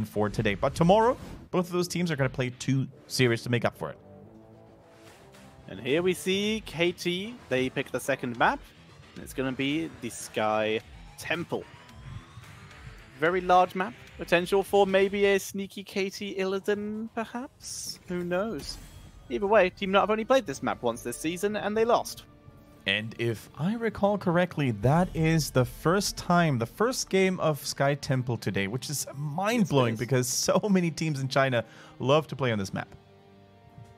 for today. But tomorrow, both of those teams are going to play 2 series to make up for it. And here we see KT. They pick the second map. And it's going to be the Sky Temple. Very large map. Potential for maybe a sneaky KT Illidan, perhaps? Who knows? Either way, TeamNut have only played this map once this season, and they lost. And if I recall correctly, that is the first time, the first game of Sky Temple today, which is mind-blowing because so many teams in China love to play on this map.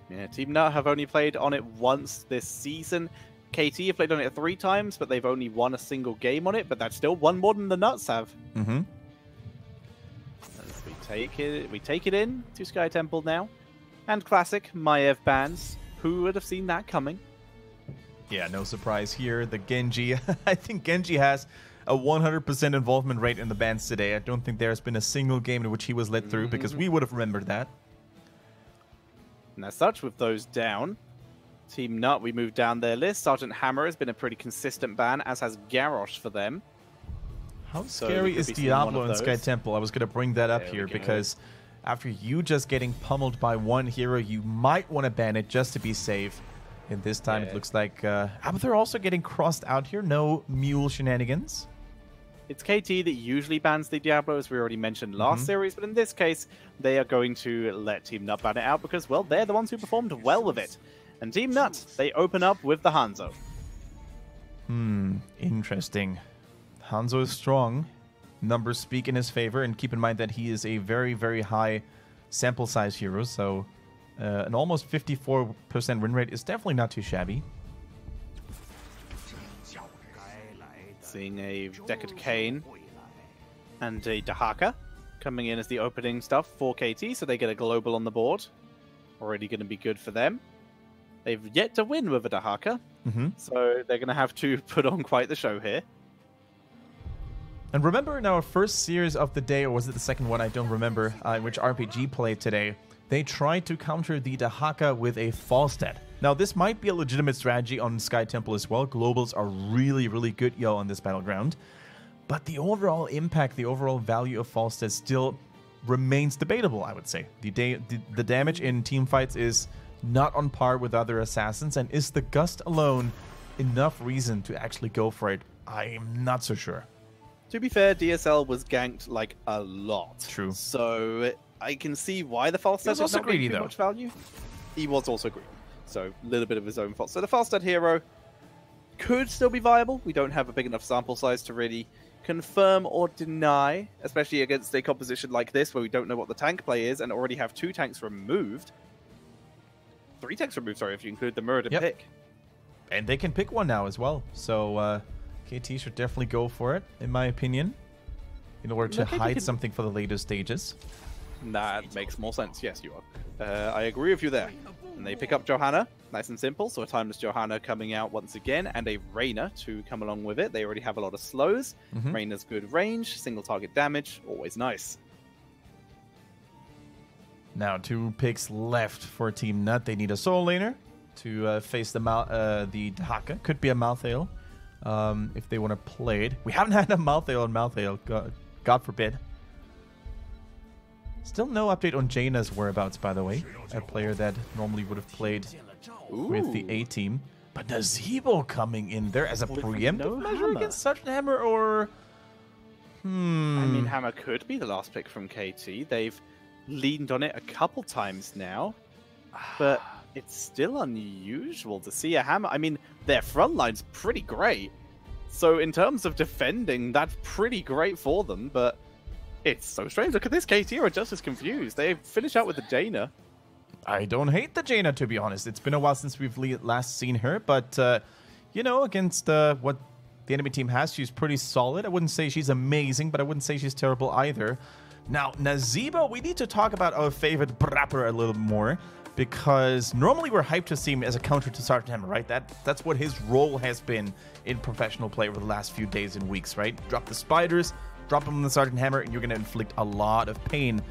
Yeah, TeamNut have only played on it once this season. KT have played on it 3 times, but they've only won a single game on it, but that's still one more than the Nuts have. Mm-hmm. As we take it in to Sky Temple now. And classic Maiev bans. Who would have seen that coming? Yeah, no surprise here. The Genji, I think Genji has a 100% involvement rate in the bans today. I don't think there's been a single game in which he was let through because we would have remembered that. And as such, with those down, TeamNut, we move down their list. Sergeant Hammer has been a pretty consistent ban, as has Garrosh for them. How scary is Diablo in Sky Temple? I was going to bring that up here because after you just getting pummeled by one hero, you might want to ban it just to be safe. And this time it looks like they're also getting crossed out here. No mule shenanigans. It's KT that usually bans the Diablo, as we already mentioned last series, but in this case, they are going to let TeamNut ban it out because, well, they're the ones who performed well with it. And TeamNut, they open up with the Hanzo. Interesting. Hanzo is strong. Numbers speak in his favor, and keep in mind that he is a very, very high sample size hero, so an almost 54% win rate is definitely not too shabby. Seeing a Deckard Cain and a Dahaka coming in as the opening stuff for KT, so they get a global on the board. Already going to be good for them. They've yet to win with a Dahaka, so they're going to have to put on quite the show here. And remember in our first series of the day, or was it the second one, I don't remember, in which RPG played today, they tried to counter the Dahaka with a Falstad. Now, this might be a legitimate strategy on Sky Temple as well. Globals are really, really good on this battleground. But the overall impact, the overall value of Falstad still remains debatable, I would say. The damage in team fights is not on par with other assassins, and is the Gust alone enough reason to actually go for it? I'm not so sure. To be fair, DSL was ganked like a lot. True. So I can see why the Falstad is not getting too much value. He was also greedy. So a little bit of his own fault. So the Falstad hero could still be viable. We don't have a big enough sample size to really confirm or deny, especially against a composition like this where we don't know what the tank play is and already have 2 tanks removed. 3 tanks removed, sorry, if you include the Muradin pick. And they can pick one now as well. So KT should definitely go for it, in my opinion, in order to hide something for the later stages. That makes more sense. Yes, you are. I agree with you there. And they pick up Johanna, nice and simple. So a timeless Johanna coming out once again, and a Reyna to come along with it. They already have a lot of slows. Reyna's good range, single target damage, always nice. Now 2 picks left for TeamNut. They need a soul laner to face the Dahaka. Could be a Malthael if they want to play it. We haven't had a Malthael on Malthael, God forbid. Still no update on Jaina's whereabouts, by the way. A player that normally would have played with the A team. But Nazebo coming in there as a preemptive measure against Sergeant Hammer, or... I mean, Hammer could be the last pick from KT. They've leaned on it a couple times now. But it's still unusual to see a Hammer. I mean, their front line's pretty great. So in terms of defending, that's pretty great for them, but... It's so strange. Look at this. KT are just as confused. They finish out with the Jaina. I don't hate the Jaina, to be honest. It's been a while since we've last seen her, but, you know, against what the enemy team has, she's pretty solid. I wouldn't say she's amazing, but I wouldn't say she's terrible either. Now, Nazebo, we need to talk about our favorite Brapper a little more, because normally we're hyped to see him as a counter to Sergeant Hammer, right? That's what his role has been in professional play over the last few days and weeks, right? Drop the spiders, drop him on the Sergeant Hammer, and you're going to inflict a lot of pain.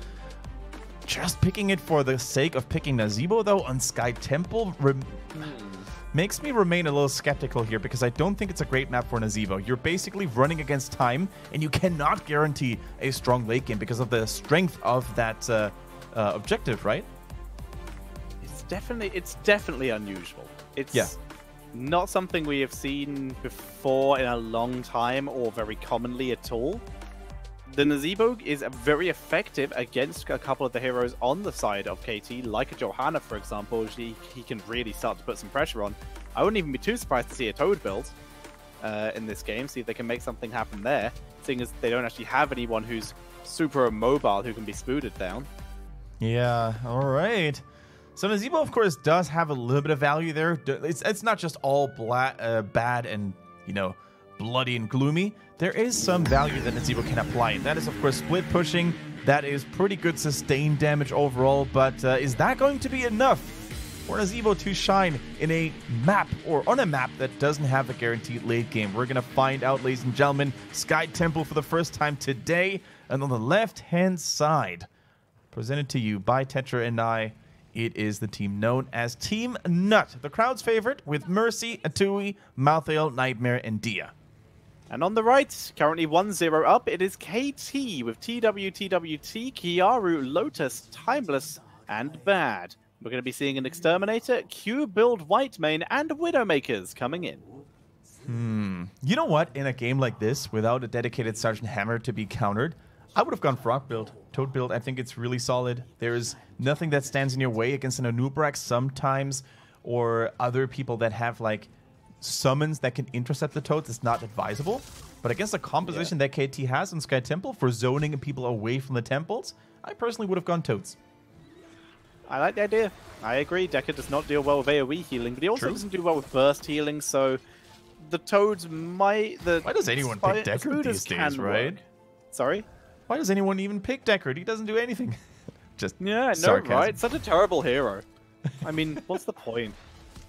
Just picking it for the sake of picking Nazebo, though, on Sky Temple, makes me remain a little skeptical here because I don't think it's a great map for Nazeebo. You're basically running against time, and you cannot guarantee a strong late game because of the strength of that objective, right? It's definitely unusual. It's not something we have seen before in a long time or very commonly at all. The Nazeebo is very effective against a couple of the heroes on the side of KT, like a Johanna, for example. He can really start to put some pressure on. I wouldn't even be too surprised to see a Toad build in this game, see if they can make something happen there, seeing as they don't actually have anyone who's super immobile who can be spooted down. Yeah, all right. So Nazeebo, of course, does have a little bit of value there. It's not just all bad and, you know, bloody and gloomy. There is some value that Nazeebo can apply. That is, of course, split pushing. That is pretty good sustained damage overall. But is that going to be enough for Nazeebo to shine in a map or on a map that doesn't have a guaranteed late game? We're going to find out, ladies and gentlemen. Sky Temple for the first time today. And on the left-hand side, presented to you by Tetra and I, it is the team known as TeamNut, the crowd's favorite, with Mercy, Atui, Malthael, Nightmare, and Dia. And on the right, currently 1-0 up, it is KT with TWTWT, Kiaru, Lotus, Timeless, and Bad. We're going to be seeing an Exterminator, Q-Build Whitemane, and Widowmakers coming in. You know what? In a game like this, without a dedicated Sergeant Hammer to be countered, I would have gone Frog build. Toad build, I think it's really solid. There's nothing that stands in your way against an Anubrax sometimes, or other people that have, like, summons that can intercept the Toads. It's not advisable. But against the composition that KT has on Sky Temple for zoning people away from the temples, I personally would have gone Toads. I like the idea. I agree. Decker does not deal well with AoE healing, but he also doesn't do well with burst healing, so the Toads might... Why does anyone pick Deckard these days, right? Sorry? Why does anyone even pick Deckard? He doesn't do anything. Just yeah, sarcasm. No, right? Such a terrible hero. I mean, what's the point?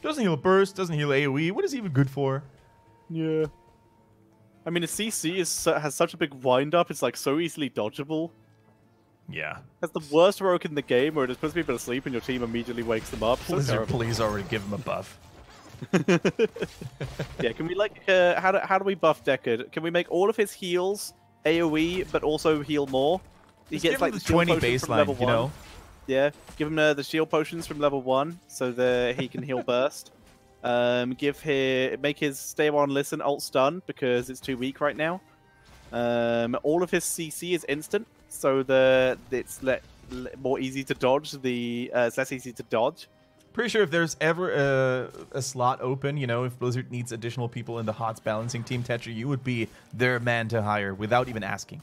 Doesn't heal burst, doesn't heal AoE. What is he even good for? Yeah. I mean, a CC has such a big wind-up, it's like so easily dodgeable. Yeah. That's the worst heroic in the game, where it just puts people to sleep and your team immediately wakes them up. Blizzard, please already give him a buff. Yeah, can we, like, how do we buff Deckard? Can we make all of his heals AoE, but also heal more? He gets, like, the 20 baseline, you know? Yeah, give him the shield potions from level 1 so that he can heal burst. Make his stay on listen ult stun because it's too weak right now. All of his CC is instant, so that it's more easy to dodge. It's less easy to dodge. Pretty sure if there's ever a slot open, you know, if Blizzard needs additional people in the HOTS balancing team, Tetra, you would be their man to hire without even asking.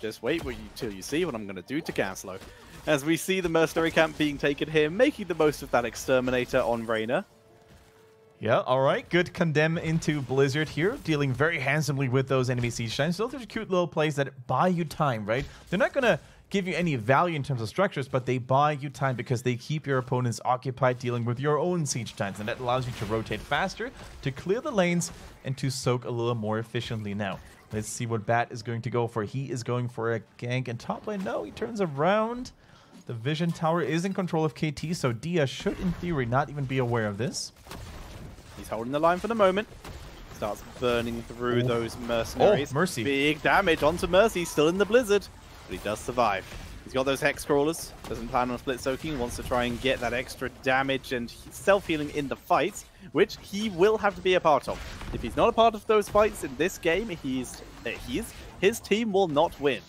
Just wait till you see what I'm going to do to Gaslow. As we see the mercenary camp being taken here, making the most of that Exterminator on Reyna. Yeah, all right. Good condemn into Blizzard here, dealing very handsomely with those enemy siege shines. So those are cute little plays that buy you time, right? They're not going to give you any value in terms of structures, but they buy you time because they keep your opponents occupied dealing with your own siege times, and that allows you to rotate faster, to clear the lanes, and to soak a little more efficiently. Now, let's see what Bat is going to go for. He is going for a gank in top lane. No, he turns around. The Vision Tower is in control of KT, so Dia should, in theory, not even be aware of this. He's holding the line for the moment. Starts burning through those mercenaries. Oh, Mercy. Big damage onto Mercy, still in the blizzard, but he does survive. He's got those Hex Crawlers, doesn't plan on split soaking, wants to try and get that extra damage and self-healing in the fights, which he will have to be a part of. If he's not a part of those fights in this game, his team will not win.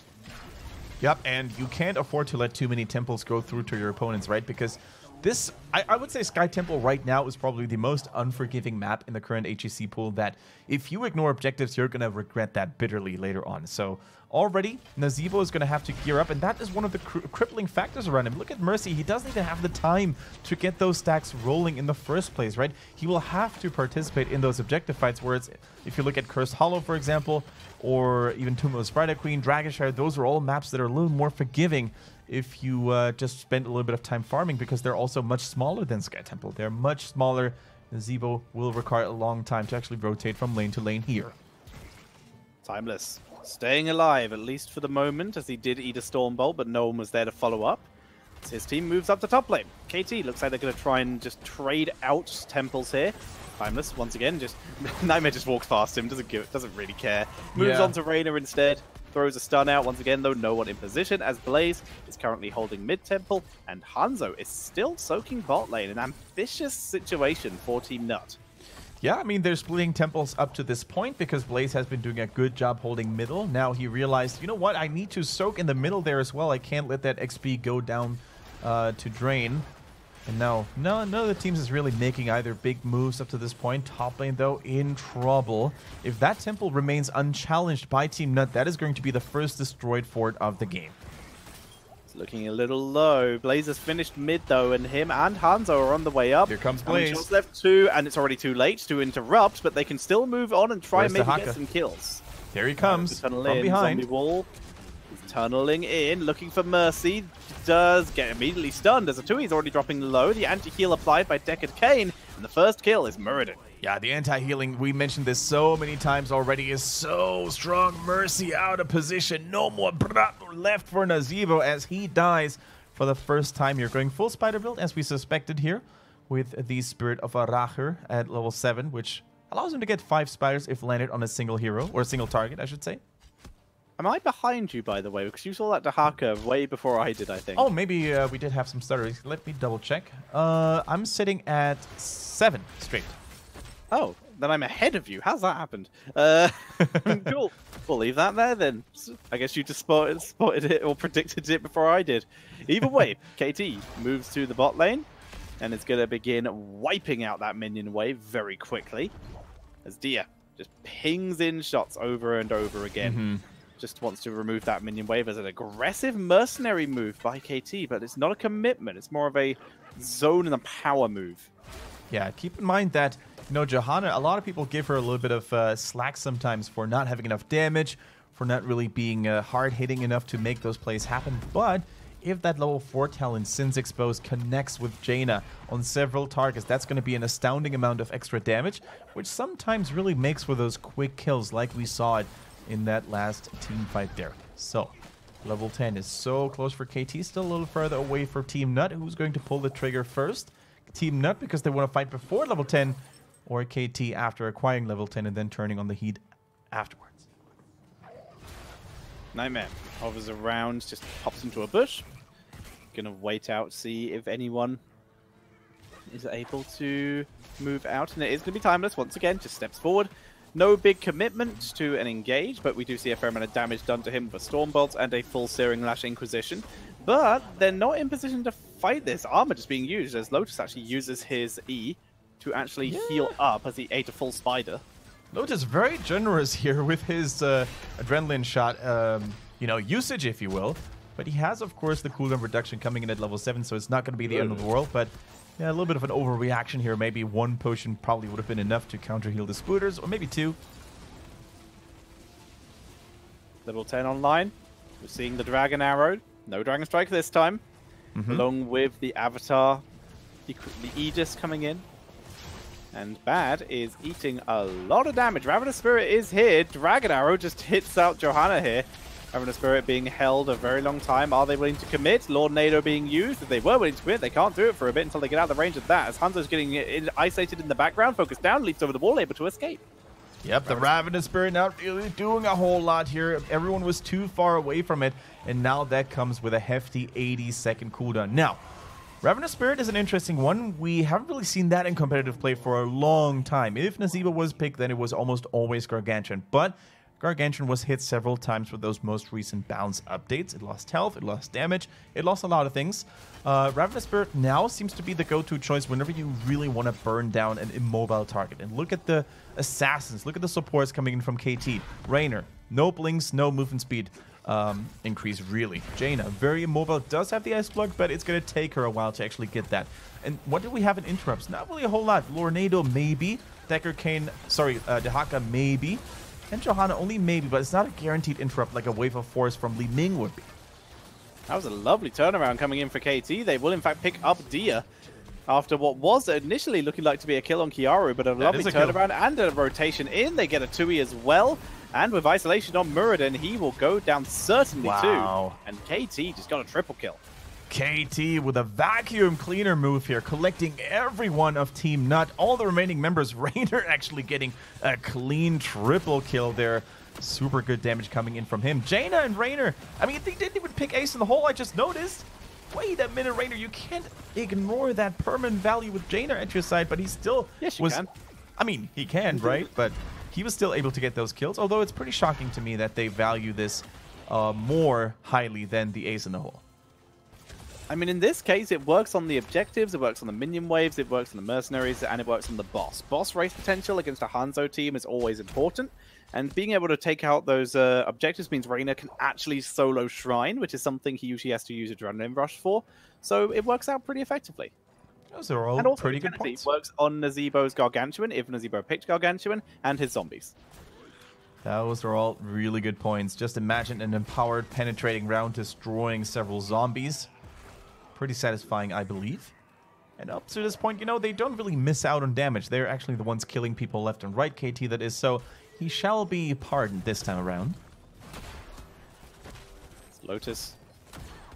Yep, and you can't afford to let too many temples go through to your opponents, right? Because this, I would say Sky Temple right now is probably the most unforgiving map in the current HGC pool that if you ignore objectives, you're going to regret that bitterly later on. So already, Nazeebo is going to have to gear up, and that is one of the crippling factors around him. Look at Mercy. He doesn't even have the time to get those stacks rolling in the first place, right? He will have to participate in those objective fights, where it's, if you look at Cursed Hollow, for example, or even Tomb of the Spider Queen, Dragonshire, those are all maps that are a little more forgiving if you just spend a little bit of time farming, because they're also much smaller than Sky Temple. They're much smaller. Nazeebo will require a long time to actually rotate from lane to lane here. Timeless. Staying alive, at least for the moment, as he did eat a Storm Bolt, but no one was there to follow up. His team moves up to top lane. KT looks like they're going to try and just trade out temples here. Timeless, once again, just Nightmare just walks past him, doesn't really care. Moves on to Reina instead. Throws a stun out once again, though no one in position, as Blaze is currently holding mid temple, and Hanzo is still soaking bot lane. An ambitious situation for TeamNut. Yeah, I mean, they're splitting temples up to this point because Blaze has been doing a good job holding middle. Now he realized, you know what, I need to soak in the middle there as well. I can't let that XP go down to drain. And now, none of the teams is really making either big moves up to this point. Top lane, though, in trouble. If that temple remains unchallenged by TeamNut, that is going to be the first destroyed fort of the game. It's looking a little low. Blaze has finished mid, though, and him and Hanzo are on the way up. Here comes Blaze. Shots left 2, and it's already too late to interrupt, but they can still move on and try and maybe get some kills. Here he comes from behind. Zombie wall. He's tunneling in, looking for Mercy. Does get immediately stunned as a 2. He's already dropping low. The anti-heal applied by Deckard Cain, and the first kill is Muradin. Yeah, the anti-healing, we mentioned this so many times already, is so strong. Mercy out of position. No more left for Nazeebo as he dies for the first time here. Going full spider build as we suspected here with the Spirit of Aracher at level 7, which allows him to get 5 spiders if landed on a single hero, or a single target, I should say. Am I behind you, by the way? Because you saw that Dahaka way before I did, I think. Oh, maybe we did have some stutters. Let me double check. I'm sitting at 7 straight. Oh, then I'm ahead of you. How's that happened? Cool. We'll leave that there then. I guess you just spotted it or predicted it before I did. Either way, KT moves to the bot lane and is going to begin wiping out that minion wave very quickly as Dia just pings in shots over and over again. Just wants to remove that minion wave as an aggressive mercenary move by KT, but it's not a commitment. It's more of a zone and a power move. Yeah, keep in mind that, you know, Johanna, a lot of people give her a little bit of slack sometimes for not having enough damage, for not really being hard-hitting enough to make those plays happen. But if that level 4 talent, Sins Exposed, connects with Jaina on several targets, that's going to be an astounding amount of extra damage, which sometimes really makes for those quick kills like we saw it in that last team fight there. So, level 10 is so close for KT, still a little further away for TeamNut. Who's going to pull the trigger first? TeamNut because they want to fight before level 10, or KT after acquiring level 10 and then turning on the heat afterwards. Nightmare hovers around, just pops into a bush. Gonna wait out, see if anyone is able to move out, and it is gonna be Timeless once again, just steps forward. No big commitment to an engage, but we do see a fair amount of damage done to him with Storm Bolts and a full Searing Lash Inquisition. But they're not in position to fight this. Armor just being used as Lotus actually uses his E to actually heal up as he ate a full spider. Lotus very generous here with his adrenaline shot, you know, usage, if you will. But he has, of course, the cooldown reduction coming in at level 7, so it's not going to be the end of the world. But yeah, a little bit of an overreaction here. Maybe 1 potion probably would have been enough to counter heal the Spooters, or maybe 2. Level 10 online. We're seeing the Dragon Arrow. No Dragon Strike this time. Along with the Avatar, the Aegis coming in. And Bad is eating a lot of damage. Ravenous Spirit is here. Dragon Arrow just hits out Johanna here. Ravenous Spirit being held a very long time. Are they willing to commit? Lord Nado being used. If they were willing to commit, they can't do it for a bit until they get out of the range of that. As Hanzo's getting isolated in the background, focused down, leaps over the wall, able to escape. Yep, the Ravenous Spirit not really doing a whole lot here. Everyone was too far away from it, and now that comes with a hefty 80-second cooldown. Now, Ravenous Spirit is an interesting one. We haven't really seen that in competitive play for a long time. If Nazeebo was picked, then it was almost always Gargantuan. But Gargantuan was hit several times with those most recent bounce updates. It lost health, it lost damage, it lost a lot of things. Ravenous Spirit now seems to be the go-to choice whenever you really want to burn down an immobile target. And look at the assassins, look at the supports coming in from KT. Raynor, no blinks, no movement speed increase, really. Jaina, very immobile, does have the Ice Block, but it's going to take her a while to actually get that. And what do we have in interrupts? Not really a whole lot. Lornado, maybe. Deckard Cain, sorry, Dahaka, maybe. And Johanna, only maybe, but it's not a guaranteed interrupt like a Wave of Force from Li Ming would be. That was a lovely turnaround coming in for KT. They will, in fact, pick up Dia after what was initially looking like to be a kill on Kiaru, but a lovely turnaround and a rotation in. They get a 2E as well. And with isolation on Muradin, he will go down certainly too. And KT just got a triple kill. KT with a vacuum cleaner move here, collecting everyone of TeamNut. All the remaining members, Rainer actually getting a clean triple kill there. Super good damage coming in from him. Jaina and Rainer, I mean, they didn't even pick ace in the hole, I just noticed. Wait a minute, Rainer, you can't ignore that permanent value with Jaina at your side, but he still can. I mean, he can, right? But he was still able to get those kills, although it's pretty shocking to me that they value this more highly than the ace in the hole. I mean, in this case, it works on the objectives, it works on the minion waves, it works on the mercenaries, and it works on the boss. Boss race potential against a Hanzo team is always important, and being able to take out those objectives means Rainer can actually solo Shrine, which is something he usually has to use Adrenaline Rush for, so it works out pretty effectively. Those are all and also, pretty good points. It works on Nazeebo's Gargantuan, if Nazeebo picked Gargantuan, and his zombies. Those are all really good points. Just imagine an empowered, penetrating round destroying several zombies. Pretty satisfying, I believe. And up to this point, you know, they don't really miss out on damage. They're actually the ones killing people left and right, KT that is, so he shall be pardoned this time around. Lotus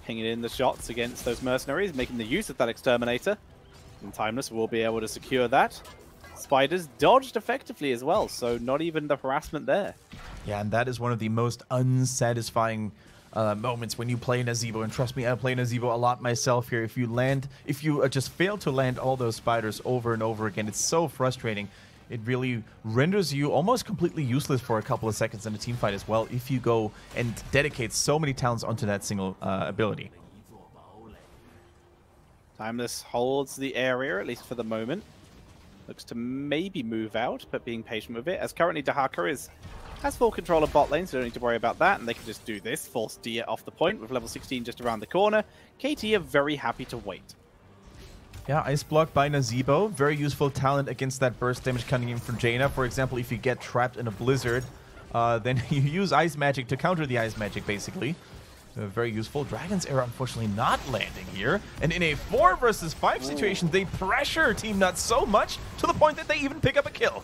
pinging in the shots against those mercenaries, making the use of that exterminator. And Timeless will be able to secure that. Spiders dodged effectively as well, so not even the harassment there. Yeah, and that is one of the most unsatisfying moments when you play Nazeebo, and trust me, I play Nazeebo a lot myself here. If you just fail to land all those spiders over and over again, it's so frustrating. It really renders you almost completely useless for a couple of seconds in a team fight as well if you go and dedicate so many talents onto that single ability. Timeless holds the area, at least for the moment. Looks to maybe move out, but being patient with it, as currently Dahaka has full control of bot lane, so don't need to worry about that, and they can just do this, force Dia off the point with level 16 just around the corner. KT are very happy to wait. Yeah, Ice Block by Nazeebo, very useful talent against that burst damage coming in from Jaina. For example, if you get trapped in a blizzard, then you use Ice Magic to counter the Ice Magic, basically. Very useful. Dragon's Era, unfortunately, not landing here. And in a 4 versus 5 situation, they pressure TeamNut so much to the point that they even pick up a kill.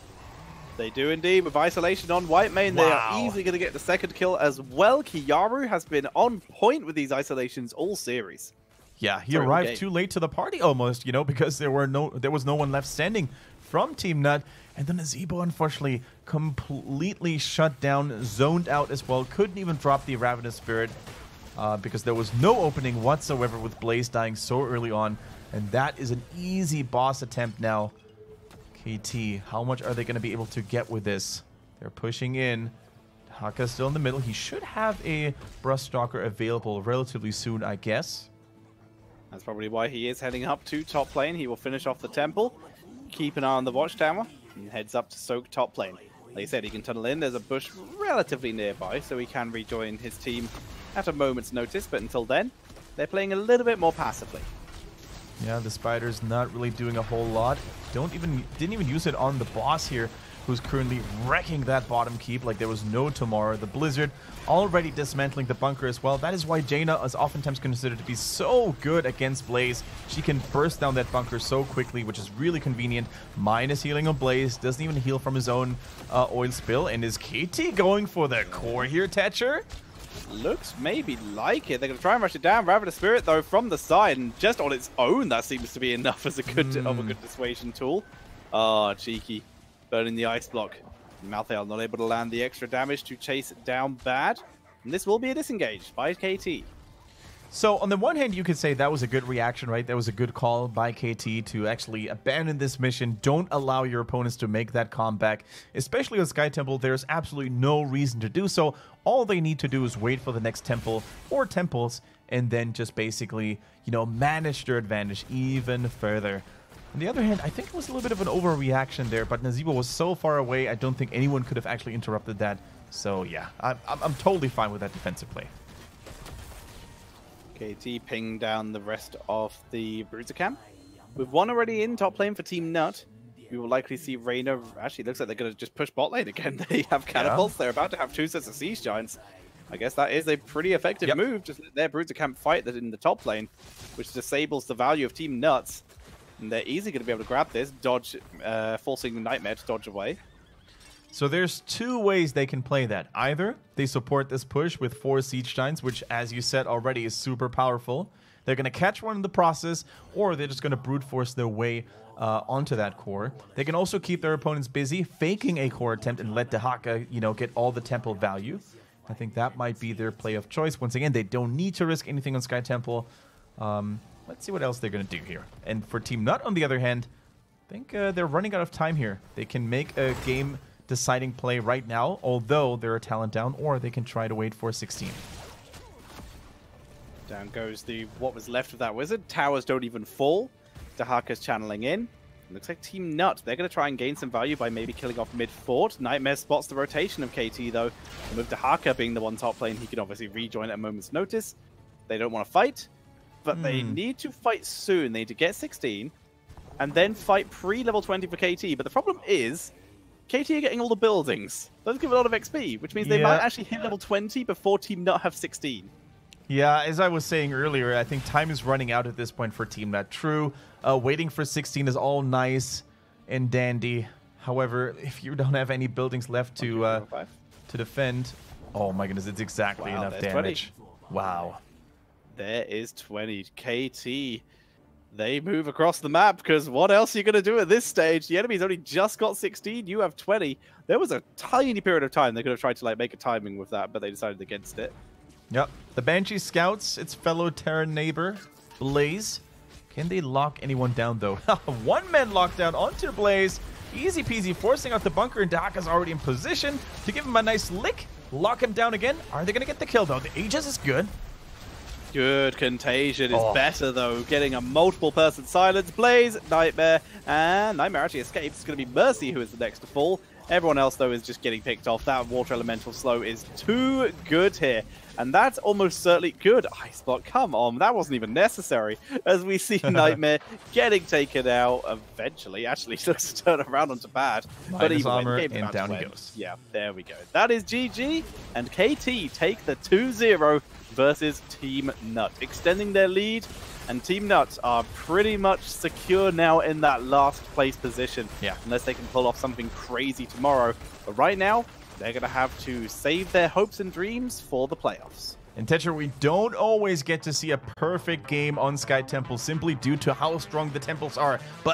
They do indeed, with isolation on Whitemane. They are easily going to get the second kill as well. Kiyaru has been on point with these isolations all series. Yeah, he arrived too late to the party almost, you know, because there was no one left standing from TeamNut. And then Nazeebo, unfortunately, completely shut down, zoned out as well. Couldn't even drop the Ravenous Spirit because there was no opening whatsoever with Blaze dying so early on. And that is an easy boss attempt now. KT, how much are they going to be able to get with this? They're pushing in. Haka's still in the middle. He should have a Brushstalker available relatively soon, I guess. That's probably why he is heading up to top lane. He will finish off the temple, keep an eye on the watchtower, and heads up to soak top lane. Like I said, he can tunnel in. There's a bush relatively nearby, so he can rejoin his team at a moment's notice. But until then, they're playing a little bit more passively. Yeah, the Spider's not really doing a whole lot. Didn't even use it on the boss here, who's currently wrecking that bottom keep like there was no tomorrow. The Blizzard already dismantling the bunker as well. That is why Jaina is oftentimes considered to be so good against Blaze. She can burst down that bunker so quickly, which is really convenient. Minus healing on Blaze, doesn't even heal from his own oil spill. And is KT going for the core here, Thatcher? Looks maybe like it. They're going to try and rush it down. Ravenous Spirit, though, from the side, and just on its own, that seems to be enough as a good dissuasion tool. Ah, cheeky. Burning the ice block. Malthael not able to land the extra damage to chase it down bad. And this will be a disengage by KT. So, on the one hand, you could say that was a good reaction, right? That was a good call by KT to actually abandon this mission. Don't allow your opponents to make that comeback. Especially with Sky Temple, there's absolutely no reason to do so. All they need to do is wait for the next temple or temples and then just basically, you know, manage their advantage even further. On the other hand, I think it was a little bit of an overreaction there, but Nazeebo was so far away, I don't think anyone could have actually interrupted that. So, yeah, I'm totally fine with that defensive play. KT pinged down the rest of the Bruiser camp. With one already in top lane for TeamNut, we will likely see Rainer. Actually, looks like they're going to just push bot lane again. They have catapults. Yeah. They're about to have 2 sets of Siege Giants. I guess that is a pretty effective move. Just let their Bruiser camp fight that in the top lane, which disables the value of TeamNut's. And they're easily going to be able to grab this, dodge, forcing the Nightmare to dodge away. So there's 2 ways they can play that. Either they support this push with 4 Siege Giants, which, as you said already, is super powerful. They're going to catch one in the process, or they're just going to brute force their way onto that core. They can also keep their opponents busy, faking a core attempt and let Dehaka, you know, get all the temple value. I think that might be their play of choice. Once again, they don't need to risk anything on Sky Temple. Let's see what else they're going to do here. And for TeamNut, on the other hand, I think they're running out of time here. They can make a game-deciding play right now, although they're a talent down, or they can try to wait for 16. Down goes what was left of that wizard. Towers don't even fall. Dehaka's channeling in. Looks like TeamNut, they're going to try and gain some value by maybe killing off mid-fort. Nightmare spots the rotation of KT, though. And with Dehaka being the one top lane, he can obviously rejoin at a moment's notice. They don't want to fight, but they need to fight soon. They need to get 16, and then fight pre-level 20 for KT. But the problem is, KT are getting all the buildings. Those give a lot of XP, which means they might actually hit level 20 before TeamNut have 16. Yeah, as I was saying earlier, I think time is running out at this point for TeamNut. True, waiting for 16 is all nice and dandy. However, if you don't have any buildings left to defend, oh my goodness, it's exactly enough damage. 20. Wow. There is 20. KT, they move across the map, because what else are you going to do at this stage? The enemy's only just got 16, you have 20. There was a tiny period of time they could have tried to like make a timing with that, but they decided against it. Yep. The Banshee scouts its fellow Terran neighbor, Blaze. Can they lock anyone down, though? One man lockdown onto Blaze. Easy peasy, forcing out the bunker, and Dehaka's already in position to give him a nice lick. Lock him down again. Are they going to get the kill, though? The Aegis is good. Good. Contagion is better, though. Getting a multiple-person silence. Blaze, Nightmare, and Nightmare actually escapes. It's going to be Mercy who is the next to fall. Everyone else, though, is just getting picked off. That Water Elemental slow is too good here. And that's almost certainly good. Ice Block, come on. That wasn't even necessary. As we see Nightmare getting taken out eventually. Actually, looks to turn around onto bad. But even armor, and down he goes. Yeah, there we go. That is GG. And KT take the 2-0 versus TeamNut, extending their lead. And TeamNut are pretty much secure now in that last place position. Yeah. Unless they can pull off something crazy tomorrow. But right now, they're going to have to save their hopes and dreams for the playoffs. And Tetra, we don't always get to see a perfect game on Sky Temple simply due to how strong the temples are. But